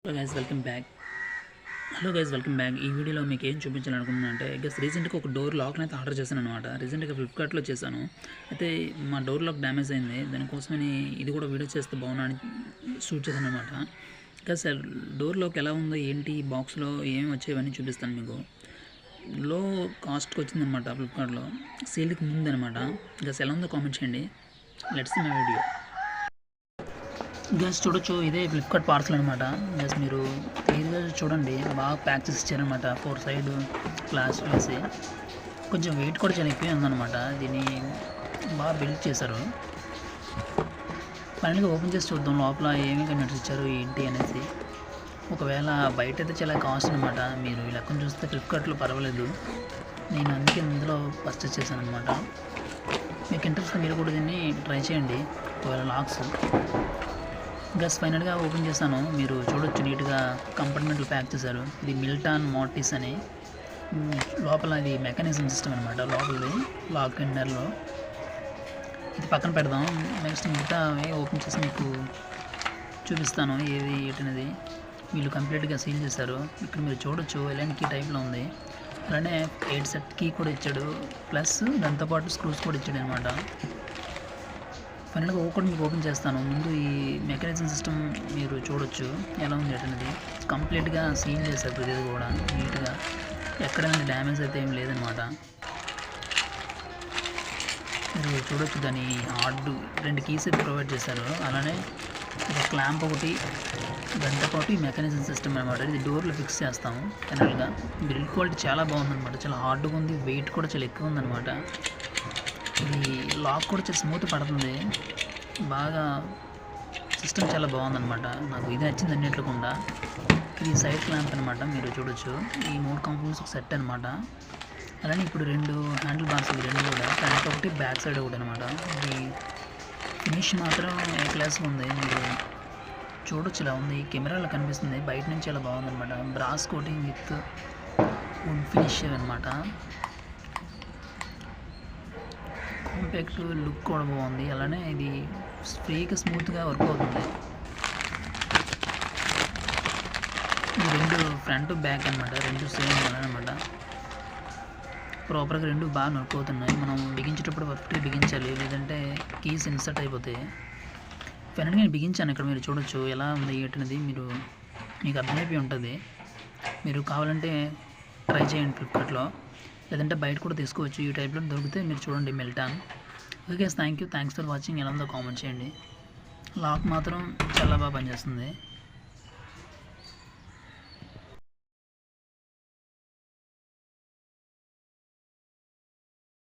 Hello guys welcome back. ఈ వీడియోలో మీకు ఏం చూపించాలనుకుంటున్నాను అంటే రీసెంట్గా ఒక డోర్ లాక్ని అయితే ఆర్డర్ చేశాను అనమాట. రీసెంట్గా ఫ్లిప్కార్ట్లో చేశాను. అయితే మా డోర్ లాక్ డ్యామేజ్ అయింది. దానికోసమని ఇది కూడా వీడియో చేస్తే బాగున్నా అని షూట్ చేశాను అనమాట. సార్ డోర్ లాక్ ఎలా ఉందో ఏంటి, బాక్స్లో ఏమేమి వచ్చాయని చూపిస్తాను మీకు. లో కాస్ట్కి వచ్చిందనమాట ఫ్లిప్కార్ట్లో, సేల్కి ముందు అనమాట. ఎలా ఉందో కామెంట్ చేయండి. Let's see my video. చూడొచ్చు, ఇదే ఫ్లిప్కార్ట్ పార్సల్ అనమాట. మీరు క్లియర్గా చూడండి, బాగా ప్యాక్ చేసి ఇచ్చారనమాట. 4 సైడ్ గ్లాస్ వేసి కొంచెం వెయిట్ కూడా చాలా ఎక్కువ ఉందన్నమాట. దీన్ని బాగా బిల్డ్ చేశారు. ఫైనల్గా ఓపెన్ చేసి చూద్దాం లోపల ఏమేమి కంటెంట్స్ ఇచ్చారు ఏంటి అనేసి. ఒకవేళ బయట అయితే చాలా కాస్ట్ అనమాట. మీరు ఈ లెక్కను చూస్తే ఫ్లిప్కార్ట్లో పర్వాలేదు. నేను అందుకే ఇందులో పర్చేస్ చేశాను అనమాట. మీకు ఇంట్రెస్ట్ మీరు కూడా దీన్ని ట్రై చేయండి. ఒకవేళ లాక్స్ ఫైనల్గా ఓపెన్ చేశాను. మీరు చూడొచ్చు, నీట్గా కంపార్ట్మెంట్లు ప్యాక్ చేశారు. ఇది మిల్టాన్ మోర్టిస్ అని. లోపల ఇది మెకానిజం సిస్టమ్ అనమాట. లోపలది లాక్ ఇండర్లో ఇది పక్కన పెడదాం. నెక్స్ట్ మిగతా ఓపెన్ చేసి మీకు చూపిస్తాను ఏది ఏంటనేది. వీళ్ళు కంప్లీట్గా సీల్ చేశారు. ఇక్కడ మీరు చూడొచ్చు, ఎలాంటి కీ టైప్లో ఉంది. అలానే 8 సెట్ కీ కూడా ఇచ్చాడు, ప్లస్ దాంతోపాటు స్క్రూస్ కూడా ఇచ్చాడు అనమాట. ఫైనల్గా మీకు ఓపెన్ చేస్తాను. ముందు ఈ మెకానిజం సిస్టమ్ మీరు చూడొచ్చు ఎలా ఉంది అనేది. కంప్లీట్గా సీల్ చేశారు ప్రతిదీ కూడా నీట్గా. ఎక్కడైనా డ్యామేజ్ అయితే ఏం లేదనమాట. మీరు చూడొచ్చు, దాని హార్డ్ 2 కీస్ అయితే ప్రొవైడ్ చేశారు. అలానే ఒక క్లాంప్ ఒకటి, దాంతోపాటు ఈ మెకానిజం సిస్టమ్ అనమాట. ఇది డోర్లో ఫిక్స్ చేస్తాము. ఫైనల్గా బిల్డ్ క్వాలిటీ చాలా బాగుందన్నమాట. చాలా హార్డ్గా ఉంది, వెయిట్ కూడా చాలా ఎక్కువ ఉందన్నమాట. ఇది లాక్ కూడా చాలా స్మూత్ పడుతుంది. బాగా సిస్టమ్ చాలా బాగుందన్నమాట. నాకు ఇది నచ్చింది అన్నింటిలో కూడా. ఇది సైడ్ క్లాంప్ అనమాట. మీరు చూడొచ్చు, ఈ 3 కంపోనెంట్స్ ఒక సెట్ అనమాట. అలానే ఇప్పుడు 2 హ్యాండిల్ బార్స్, ఇవి 2 కూడా, ఫ్రంట్ ఒకటి బ్యాక్ సైడ్ ఒకటి అనమాట. ఇది ఫినిష్ మాత్రం ఏ క్లాస్గా ఉంది. మీరు చూడొచ్చు, ఇలా ఉంది. కెమెరాలో కనిపిస్తుంది, బయట నుంచి చాలా బాగుందన్నమాట. Brass coating with wood finish అనమాట. కాంపాక్ట్ లుక్ కూడా బాగుంది. అలానే ఇది ఫ్రీగా స్మూత్గా వర్క్ అవుతుంది. ఈ 2 ఫ్రంట్ బ్యాక్ అనమాట, 2 సేమ్ అనమాట. ప్రాపర్గా 2 బాగా వర్క్ అవుతున్నాయి. మనం బిగించేటప్పుడు వర్క్గా బిగించాలి, లేదంటే కీస్ ఇన్సర్ట్ అయిపోతాయి. ఫైనల్గా నేను బిగించాను. ఇక్కడ మీరు చూడొచ్చు ఎలా ఉంది ఏంటనేది. మీకు అర్థమైపోయి ఉంటుంది. మీరు కావాలంటే ట్రై చేయండి ఫ్లిప్కార్ట్లో, లేదంటే బయట కూడా తీసుకోవచ్చు. ఈ టైప్లో దొరికితే మీరు చూడండి, Milton. Okay, thanks for watching. ఎలా ఉందో కామెంట్ చేయండి. లాక్ మాత్రం చాలా బాగా పనిచేస్తుంది.